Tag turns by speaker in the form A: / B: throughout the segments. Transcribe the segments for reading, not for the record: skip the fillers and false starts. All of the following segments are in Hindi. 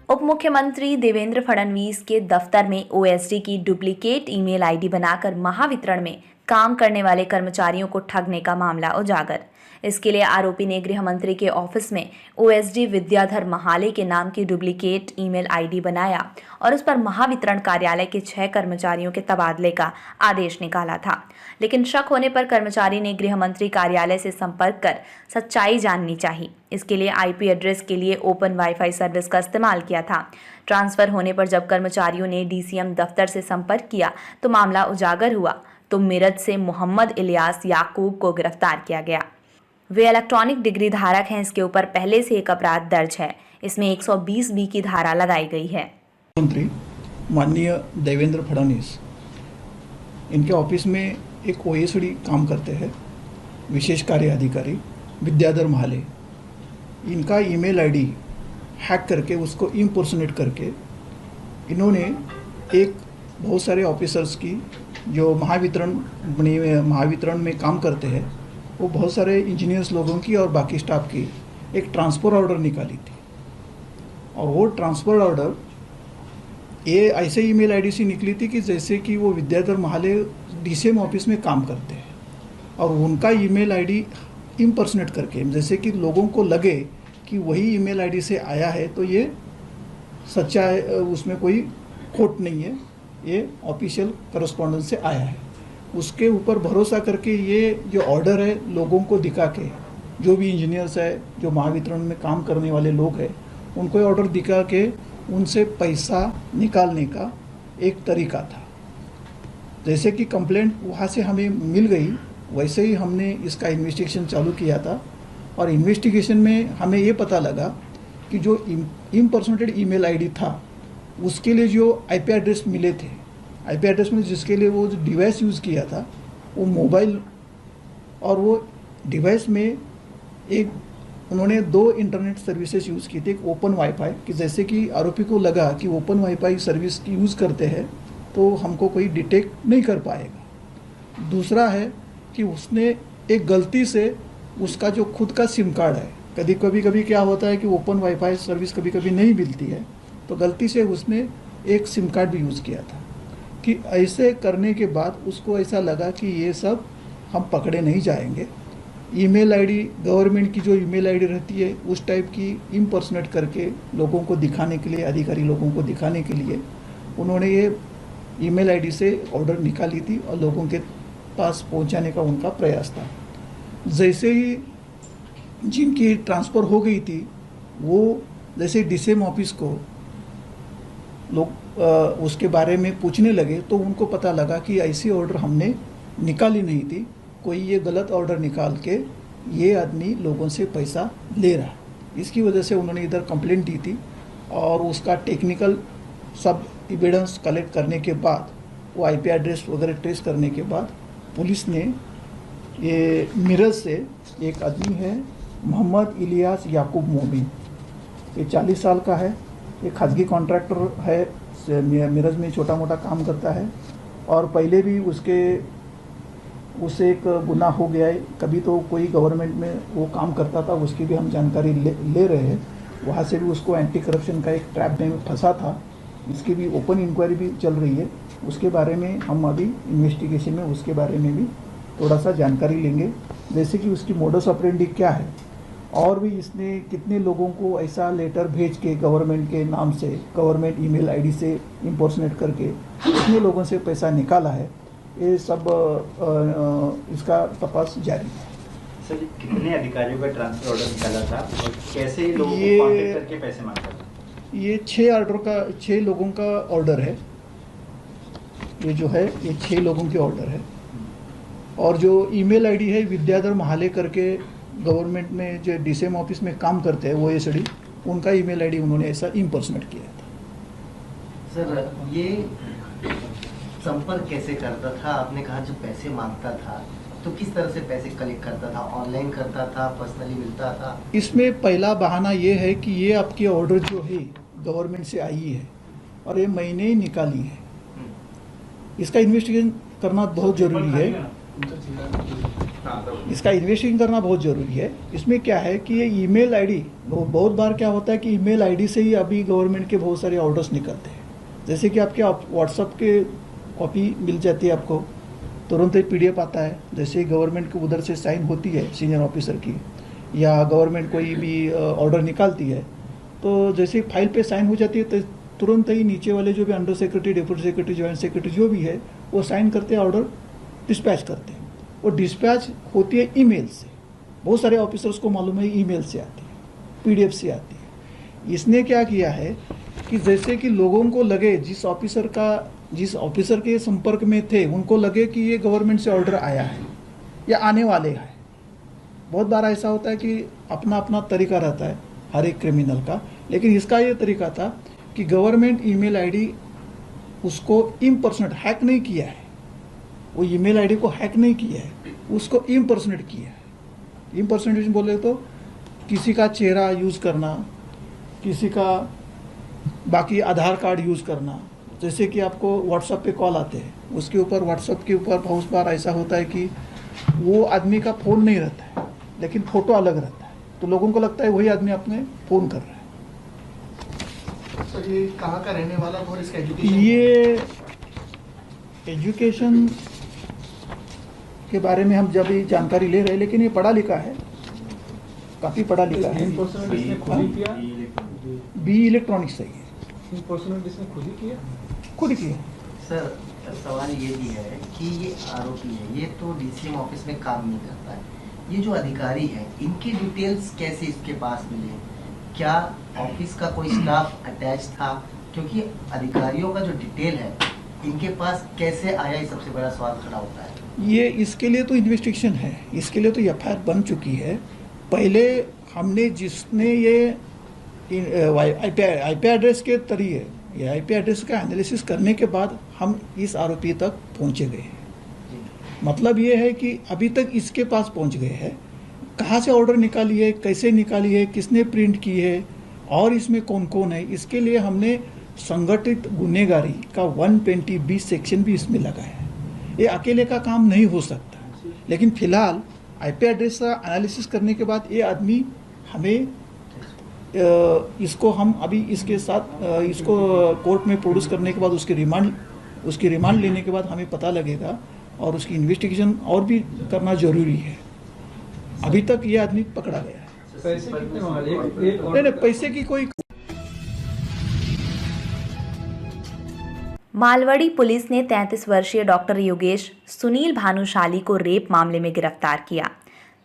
A: उप मुख्यमंत्री देवेंद्र फडणवीस के दफ्तर में ओएसडी की डुप्लीकेट ईमेल आईडी बनाकर महावितरण में काम करने वाले कर्मचारियों को ठगने का मामला उजागर। इसके लिए आरोपी ने गृह मंत्री के ऑफिस में ओएसडी विद्याधर महाले के नाम की डुप्लीकेट ईमेल आईडी बनाया और उस पर महावितरण कार्यालय के 6 कर्मचारियों के तबादले का आदेश निकाला था। लेकिन शक होने पर कर्मचारी ने गृह मंत्री कार्यालय से संपर्क कर सच्चाई जाननी चाहिए। इसके लिए आईपी एड्रेस के लिए ओपन वाईफाई सर्विस का इस्तेमाल किया था। ट्रांसफर होने पर जब कर्मचारियों ने डीसीएम दफ्तर से संपर्क किया तो मामला उजागर हुआ तो मेरठ से मोहम्मद इलियास याकूब को गिरफ्तार किया गया। वे इलेक्ट्रॉनिक डिग्री धारक हैं। इसके ऊपर पहले से एक अपराध दर्ज है। इसमें 120 बी की धारा लगाई गई है।
B: मंत्री माननीय देवेंद्र फडणवीस, इनके ऑफिस में एक ओएसडी काम करते हैं, विशेष कार्य अधिकारी विद्याधर महाले। इनका ईमेल आईडी हैक करके उसको इम्पर्सोनेट करके इन्होंने एक बहुत सारे ऑफिसर्स की जो महावितरण में काम करते हैं, वो बहुत सारे इंजीनियर्स लोगों की और बाकी स्टाफ की एक ट्रांसफ़र ऑर्डर निकाली थी। और वो ट्रांसफ़र ऑर्डर ये ऐसे ईमेल आईडी से निकली थी कि जैसे कि वो विद्याधर महाले डीसीएम ऑफिस में काम करते हैं और उनका ईमेल आईडी इम्पर्सनेट करके, जैसे कि लोगों को लगे कि वही ईमेल आईडी से आया है तो ये सच्चा है, उसमें कोई खोट नहीं है, ये ऑफिशियल करस्पॉन्डेंस से आया है। उसके ऊपर भरोसा करके ये जो ऑर्डर है लोगों को दिखा के, जो भी इंजीनियर्स है, जो महावितरण में काम करने वाले लोग हैं, उनको ऑर्डर दिखा के उनसे पैसा निकालने का एक तरीका था। जैसे कि कंप्लेंट वहाँ से हमें मिल गई, वैसे ही हमने इसका इन्वेस्टिगेशन चालू किया था। और इन्वेस्टिगेशन में हमें ये पता लगा कि जो इम्पर्सनेटेड ईमेल आईडी था, उसके लिए जो आईपी एड्रेस मिले थे, आईपी एड्रेस में जिसके लिए वो जो डिवाइस यूज़ किया था वो मोबाइल, और वो डिवाइस में एक उन्होंने 2 इंटरनेट सर्विसेज यूज़ की थी। एक ओपन वाईफाई, कि जैसे कि आरोपी को लगा कि ओपन वाईफाई सर्विस की यूज़ करते हैं तो हमको कोई डिटेक्ट नहीं कर पाएगा। दूसरा है कि उसने एक गलती से उसका जो खुद का सिम कार्ड है, कभी क्या होता है कि ओपन वाईफाई सर्विस कभी नहीं मिलती है, तो गलती से उसने एक सिम कार्ड भी यूज़ किया था। कि ऐसे करने के बाद उसको ऐसा लगा कि ये सब हम पकड़े नहीं जाएंगे। ईमेल आईडी, गवर्नमेंट की जो ईमेल आईडी रहती है उस टाइप की इम्पर्सनेट करके लोगों को दिखाने के लिए, अधिकारी लोगों को दिखाने के लिए उन्होंने ये ईमेल आईडी से ऑर्डर निकाली थी और लोगों के पास पहुंचाने का उनका प्रयास था। जैसे ही जिनकी ट्रांसफ़र हो गई थी, वो जैसे डीसीएम ऑफिस को लोग उसके बारे में पूछने लगे तो उनको पता लगा कि ऐसी ऑर्डर हमने निकाली नहीं थी, कोई ये गलत ऑर्डर निकाल के ये आदमी लोगों से पैसा ले रहा। इसकी वजह से उन्होंने इधर कंप्लेंट दी थी और उसका टेक्निकल सब एविडेंस कलेक्ट करने के बाद, वो आईपी एड्रेस वगैरह ट्रेस करने के बाद पुलिस ने ये मेरठ से एक आदमी है मोहम्मद इलियास याकूब मोबिन, ये 40 साल का है, ये खाजगी कॉन्ट्रैक्टर है, मेरठ में छोटा मोटा काम करता है और पहले भी उससे एक गुनाह हो गया है। कभी तो कोई गवर्नमेंट में वो काम करता था, उसकी भी हम जानकारी ले रहे हैं। वहाँ से भी उसको एंटी करप्शन का एक ट्रैप में फंसा था, इसकी भी ओपन इंक्वायरी भी चल रही है। उसके बारे में हम अभी इन्वेस्टिगेशन में उसके बारे में भी थोड़ा सा जानकारी लेंगे, जैसे कि उसकी मोडस ऑपरेंडी क्या है और भी इसने कितने लोगों को ऐसा लेटर भेज के गवर्नमेंट के नाम से, गवर्नमेंट ईमेल आईडी से इम्पर्सनेट करके कितने लोगों से पैसा निकाला है, ये सब इसका तपास जारी है।
C: सर, कितने अधिकारियों का ट्रांसफर ऑर्डर निकाला था और कैसे लोगों को कांटेक्ट करके पैसे मांगता था?
B: ये 6 लोगों का ऑर्डर है। ये जो है ये 6 लोगों के ऑर्डर है। और जो ईमेल आईडी है विद्याधर महाले करके, गवर्नमेंट में जो डीसीएम ऑफिस में काम करते हैं ओएसडी, उनका ईमेल आईडी उन्होंने ऐसा इम्पर्सनेट किया था।
D: सर, ये संपर्क कैसे करता था? आपने कहा जब पैसे मांगता था तो किस तरह से पैसे कलेक्ट करता था? ऑनलाइन करता था, पर्सनली मिलता था?
B: इसमें पहला बहाना ये है कि ये आपकी ऑर्डर जो है गवर्नमेंट से आई है और ये महीने ही निकाली है। इसका इन्वेस्टिगेशन करना बहुत ज़रूरी है इसका इन्वेस्टिगेशन करना बहुत ज़रूरी है। इसमें क्या है कि ये ईमेल आईडी, बहुत बार क्या होता है कि ईमेल आईडी से ही अभी गवर्नमेंट के बहुत सारे ऑर्डर्स निकलते हैं। जैसे कि आपके व्हाट्सएप के कॉपी मिल जाती है, आपको तुरंत एक पीडीएफ आता है। जैसे गवर्नमेंट को उधर से साइन होती है सीनियर ऑफिसर की, या गवर्नमेंट कोई भी ऑर्डर निकालती है, तो जैसे फाइल पे साइन हो जाती है तो तुरंत ही नीचे वाले जो भी under secretary, deputy secretary, joint secretary जो भी है वो साइन करते हैं, ऑर्डर डिस्पैच करते हैं। वो डिस्पैच होती है ईमेल से। बहुत सारे ऑफिसर्स को मालूम है ईमेल से आती है, पीडीएफ से आती है। इसने क्या किया है कि जैसे कि लोगों को लगे, जिस ऑफिसर के संपर्क में थे उनको लगे कि ये गवर्नमेंट से ऑर्डर आया है या आने वाले हैं। बहुत बार ऐसा होता है कि अपना अपना तरीका रहता है हर एक क्रिमिनल का, लेकिन इसका ये तरीका था कि गवर्नमेंट ईमेल आईडी उसको इम्पर्सनेट हैक नहीं किया है, वो ईमेल आईडी को हैक नहीं किया है, उसको इम्पर्सनेट किया है। इम्पर्सनेटेशन बोले तो किसी का चेहरा यूज़ करना, किसी का बाकी आधार कार्ड यूज़ करना। जैसे कि आपको व्हाट्सएप पे कॉल आते हैं, उसके ऊपर व्हाट्सएप के ऊपर बहुत बार ऐसा होता है कि वो आदमी का फ़ोन नहीं रहता है लेकिन फ़ोटो अलग रहता है, तो लोगों को लगता है वही आदमी अपने फ़ोन कर रहा है।
E: तो ये कहाँ का रहने वाला और इसका एजुकेशन?
B: ये एजुकेशन के बारे में हम जब ये जानकारी ले रहे हैं, लेकिन ये पढ़ा लिखा है, काफ़ी पढ़ा लिखा है। बी इलेक्ट्रॉनिक्स है, ये खुद ही किया।
D: सर सवाल ये भी है कि ये आरोपी है, ये तो डीसीएम ऑफिस में काम नहीं करता है, ये जो अधिकारी है इनकी डिटेल्स कैसे इसके पास मिले? क्या ऑफिस का कोई स्टाफ अटैच था? क्योंकि अधिकारियों का जो डिटेल है इनके पास कैसे आया, ये सबसे बड़ा सवाल खड़ा होता है।
B: ये इसके लिए तो इन्वेस्टिगेशन है, इसके लिए तो एफआईआर बन चुकी है। पहले हमने जिसने ये आईपी एड्रेस के जरिए, ये आईपी एड्रेस का एनालिसिस करने के बाद हम इस आरोपी तक पहुंचे गए हैं। मतलब ये है कि अभी तक इसके पास पहुंच गए हैं, कहाँ से ऑर्डर निकाली है, कैसे निकाली है, किसने प्रिंट की है और इसमें कौन कौन है। इसके लिए हमने संगठित गुनहगारी का 120B सेक्शन भी इसमें लगाया है। ये अकेले का काम नहीं हो सकता, लेकिन फिलहाल आईपी एड्रेस का एनालिसिस करने के बाद ये आदमी हमें इसको हम अभी इसके साथ इसको कोर्ट में प्रोड्यूस करने के बाद उसकी रिमांड लेने के बाद हमें पता लगेगा और उसकी इन्वेस्टिगेशन और भी करना जरूरी है। अभी तक ये आदमी पकड़ा गया है।
F: पैसे कितने मांगे?
B: नहीं, पैसे की कोई।
A: मालवाड़ी पुलिस ने 33 वर्षीय डॉक्टर योगेश सुनील भानुशाली को रेप मामले में गिरफ्तार किया।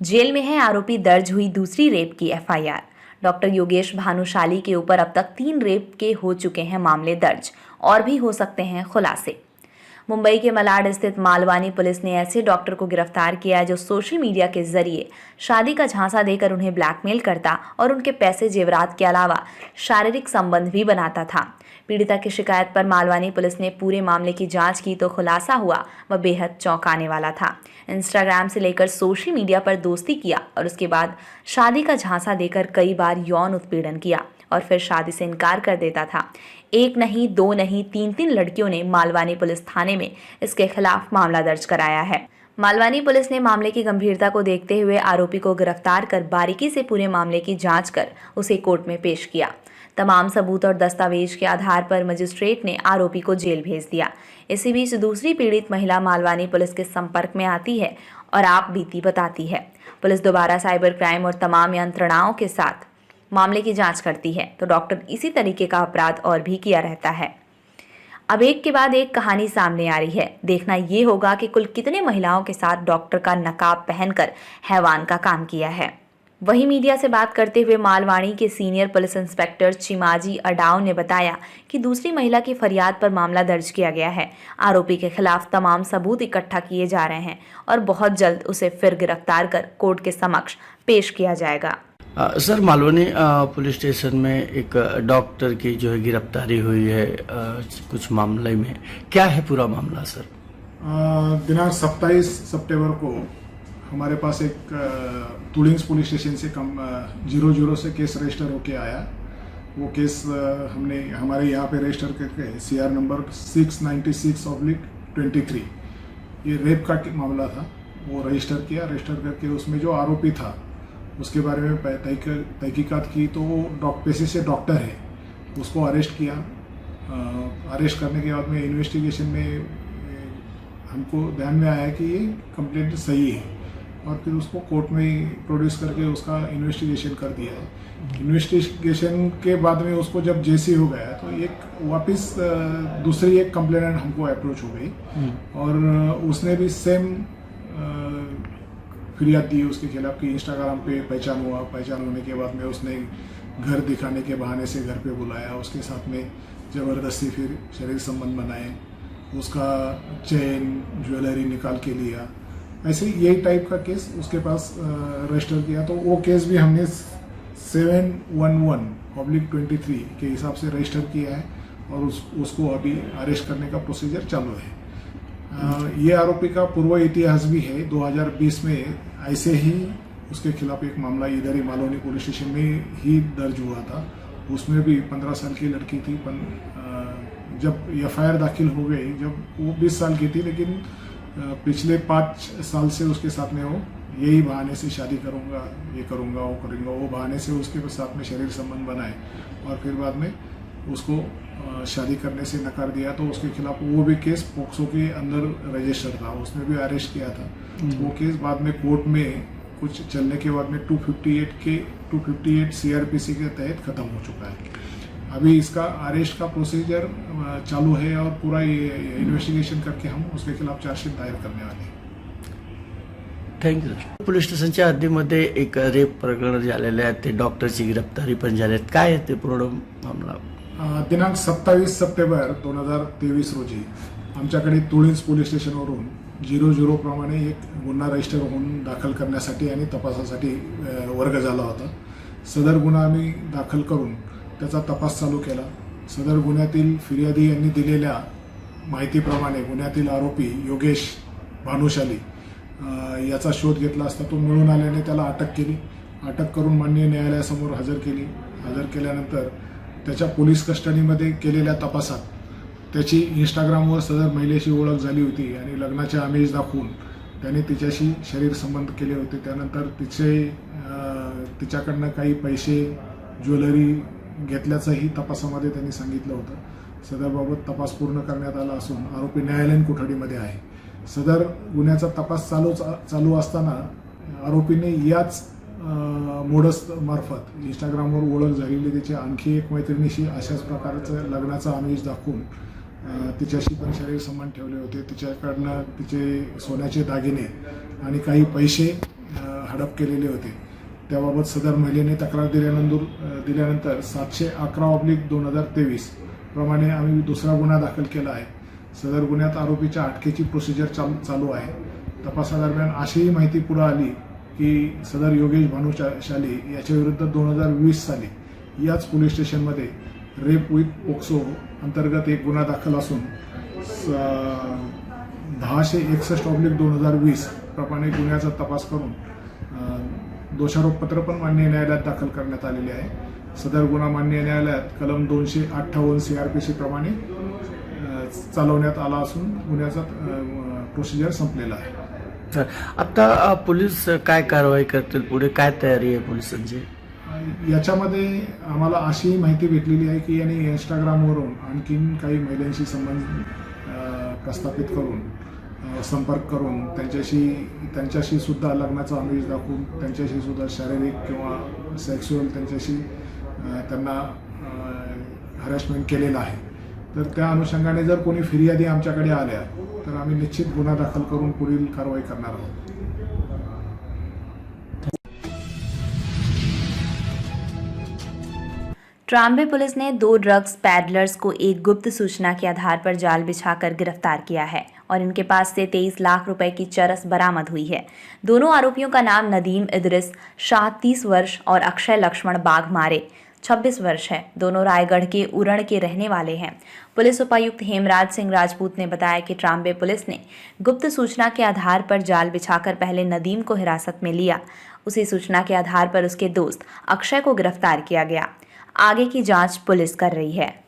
A: जेल में है आरोपी। दर्ज हुई दूसरी रेप की एफआईआर। डॉक्टर योगेश भानुशाली के ऊपर अब तक 3 रेप के हो चुके हैं मामले दर्ज, और भी हो सकते हैं खुलासे। मुंबई के मलाड स्थित मालवानी पुलिस ने ऐसे डॉक्टर को गिरफ्तार किया जो सोशल मीडिया के जरिए शादी का झांसा देकर उन्हें ब्लैकमेल करता और उनके पैसे जेवरात के अलावा शारीरिक संबंध भी बनाता था। पीड़िता की शिकायत पर मालवानी पुलिस ने पूरे मामले की जांच की तो खुलासा हुआ वह बेहद चौंकाने वाला था। इंस्टाग्राम से लेकर सोशल मीडिया पर दोस्ती किया और उसके बाद शादी का झांसा देकर कई बार यौन उत्पीड़न किया और फिर शादी से इनकार कर देता था। 1 नहीं 2 नहीं 3 लड़कियों ने मालवानी पुलिस थाने में इसके खिलाफ मामला दर्ज कराया है। मालवानी पुलिस ने मामले की गंभीरता को देखते हुए आरोपी को गिरफ्तार कर बारीकी से पूरे मामले की जांच कर उसे कोर्ट में पेश किया। तमाम सबूत और दस्तावेज के आधार पर मजिस्ट्रेट ने आरोपी को जेल भेज दिया। इसी बीच दूसरी पीड़ित महिला मालवानी पुलिस के संपर्क में आती है और आप बीती बताती है। पुलिस दोबारा साइबर क्राइम और तमाम यंत्रणाओं के साथ मामले की जांच करती है तो डॉक्टर इसी तरीके का अपराध और भी किया रहता है। अब एक के बाद एक कहानी सामने आ रही है। देखना ये होगा कि कुल कितने महिलाओं के साथ डॉक्टर का नकाब पहनकर हैवान का काम किया है। वहीं मीडिया से बात करते हुए मालवाड़ी के सीनियर पुलिस इंस्पेक्टर चिमाजी अडाव ने बताया कि दूसरी महिला की फरियाद पर मामला दर्ज किया गया है। आरोपी के खिलाफ तमाम सबूत इकट्ठा किए जा रहे हैं और बहुत जल्द उसे फिर गिरफ्तार कर कोर्ट के समक्ष पेश किया जाएगा।
F: सर, मालवनी पुलिस स्टेशन में एक डॉक्टर की जो है गिरफ्तारी हुई है कुछ मामले में, क्या है पूरा मामला सर?
G: दिनांक 27 सितंबर को हमारे पास एक तुलिंग्स पुलिस स्टेशन से 00 से केस रजिस्टर होके आया। वो केस हमने हमारे यहाँ पे रजिस्टर करके CR नंबर 696/23 ये रेप का मामला था, वो रजिस्टर रजिस्टर करके उसमें जो आरोपी था उसके बारे में तहकीकात की, तो वो पेशे से डॉक्टर है, उसको अरेस्ट किया। अरेस्ट करने के बाद में इन्वेस्टिगेशन में हमको ध्यान में आया कि ये कंप्लेंट सही है, और फिर उसको कोर्ट में प्रोड्यूस करके उसका इन्वेस्टिगेशन कर दिया है। इन्वेस्टिगेशन के बाद में उसको जब जेसी हो गया तो एक वापस दूसरी एक कंप्लेनेंट हमको अप्रोच हो गई, और उसने भी सेम फरियाद दी उसके खिलाफ कि इंस्टाग्राम पे पहचान होने के बाद में उसने घर दिखाने के बहाने से घर पे बुलाया, उसके साथ में ज़बरदस्ती फिर शरीर संबंध बनाए, उसका चेन ज्वेलरी निकाल के लिया। ऐसे यही टाइप का केस उसके पास रजिस्टर किया, तो वो केस भी हमने 711/23 के हिसाब से रजिस्टर किया है, और उसको अभी अरेस्ट करने का प्रोसीजर चालू है। ये आरोपी का पूर्व इतिहास भी है। 2020 में ऐसे ही उसके खिलाफ एक मामला इधर ही मालौनी पुलिस स्टेशन में ही दर्ज हुआ था, उसमें भी 15 साल की लड़की थी। जब एफआईआर दाखिल हो गई, जब वो 20 साल की थी, लेकिन पिछले 5 साल से उसके साथ में वो यही बहाने से शादी करूंगा, ये करूंगा, वो करूंगा, वो बहाने से उसके साथ में शरीर संबंध बनाए, और फिर बाद में उसको शादी करने से नकार दिया। तो उसके खिलाफ वो भी केस पोक्सो के अंदर रजिस्टर था, उसमें भी अरेस्ट किया था। वो केस बाद में कोर्ट में कुछ चलने के बाद में 258 सीआरपीसी के तहत खत्म हो चुका है। अभी इसका अरेस्ट का प्रोसीजर चालू है, और पूरा ये इन्वेस्टिगेशन करके हम उसके खिलाफ चार्जशीट दायर करने वाले हैं।
F: थँक्यू। पोलीस स्टेशनच्या हद्दीमध्ये एक रेप प्रकरण झालेले आहे, ते डॉक्टरची गिरफ्तारी पण झाली आहे. काय आहे ते पूर्ण मामला?
G: दिनांक 27 सप्टेंबर 2023 रोजी आमच्याकडे तुळींज पोलीस स्टेशनवरून 00 प्रमाणे एक गुन्हा रजिस्टर होऊन दाखल करण्यासाठी आणि तपासासाठी वर्ग झाला होता. सदर गुन्हा आम्ही दाखल करून त्याचा तपास चालू केला. सदर गुन्ह्यातील फिर्यादी यांनी दिलेल्या माहितीप्रमाणे गुन्ह्यातील आरोपी योगेश भानुशाली याचा शोध घेतला असता तो मिळून आल्याने त्याला अटक केली. अटक करून माननीय न्यायालयासमोर हजर केली. हजर केल्यानंतर त्याच्या पोलीस कस्टडीमध्ये केलेल्या तपासात त्याची इंस्टाग्रामवर सदर महिलेशी ओळख झाली होती आणि लग्नाचे आमिष दाखवून त्याने तिच्याशी शरीर संबंध केले होते. त्यानंतर तिच्याकडनं काही पैसे ज्वेलरी घेतल्याचंही तपासामध्ये त्यांनी सांगितलं होतं. सदरबाबत तपास पूर्ण करण्यात आला असून आरोपी न्यायालयीन कोठडीमध्ये आहे. सदर गुन्ह्याचा तपास चालू असताना आरोपीने याच मोडस मार्फत इंस्टाग्रामवर ओळख झालेली त्याची आणखी एक मैत्रिणीशी अशाच प्रकारचं लग्नाचं आमिष दाखवून तिच्याशी पण शरीर संबंध ठेवले होते. तिच्याकडनं तिचे सोन्याचे दागिने आणि काही पैसे हडप केलेले होते. त्याबाबत सदर महिलेने तक्रार दिल्यानंतर 711/2023 प्रमाणे आम्ही दुसरा गुन्हा दाखल केला आहे. सदर गुन्ह्यात आरोपीच्या अटकेची प्रोसिजर चालू आहे. तपासादरम्यान अशीही माहिती पुढे आली की सदर योगेश भानुशाली याच्याविरुद्ध 2020 साली याच पोलीस स्टेशनमध्ये रेप विथ पोक्सो अंतर्गत एक गुन्हा दाखल असून 1061/2020 प्रमाणे गुन्ह्याचा तपास करून दोषारोपपत्र पण माननीय न्यायालयात दाखल करण्यात आलेले आहे. सदर गुन्हा माननीय न्यायालयात कलम 258 सीआरपीसी प्रमाणे चालवण्यात आला असून गुन्ह्याचा प्रोसिजर संपलेला आहे.
F: आता पोलीस काय कारवाई करतील, पुढे काय तयारी आहे पोलिसांची?
G: याच्यामध्ये आम्हाला अशी माहिती भेटलेली आहे की यांनी इंस्टाग्रामवरून आणखीन काही महिलांशी संबंध प्रस्थापित करून संपर्क करून त्यांच्याशी सुद्धा लग्नाचा आमिष दाखवून त्यांच्याशी सुद्धा शारीरिक किंवा सेक्शुअल त्यांना हॅरॅसमेंट केलेलं आहे. तर त्या अनुषंगाने जर कोणी फिर्यादी आमच्याकडे आल्या तर आम्ही निश्चित गुन्हा दाखल करून पुढील कारवाई करणार आहोत.
A: ट्राम्बे पुलिस ने 2 ड्रग्स पैडलर्स को एक गुप्त सूचना के आधार पर जाल बिछाकर गिरफ्तार किया है और इनके पास से 23 लाख रुपए की चरस बरामद हुई है. दोनों आरोपियों का नाम नदीम इदरिस शाह 30 वर्ष और अक्षय लक्ष्मण बाघमारे 26 वर्ष है. दोनों रायगढ़ के उरण के रहने वाले हैं. पुलिस उपायुक्त हेमराज सिंह राजपूत ने बताया कि ट्राम्बे पुलिस ने गुप्त सूचना के आधार पर जाल बिछाकर पहले नदीम को हिरासत में लिया. उसी सूचना के आधार पर उसके दोस्त अक्षय को गिरफ्तार किया गया. आगे की जांच पुलिस कर रही है.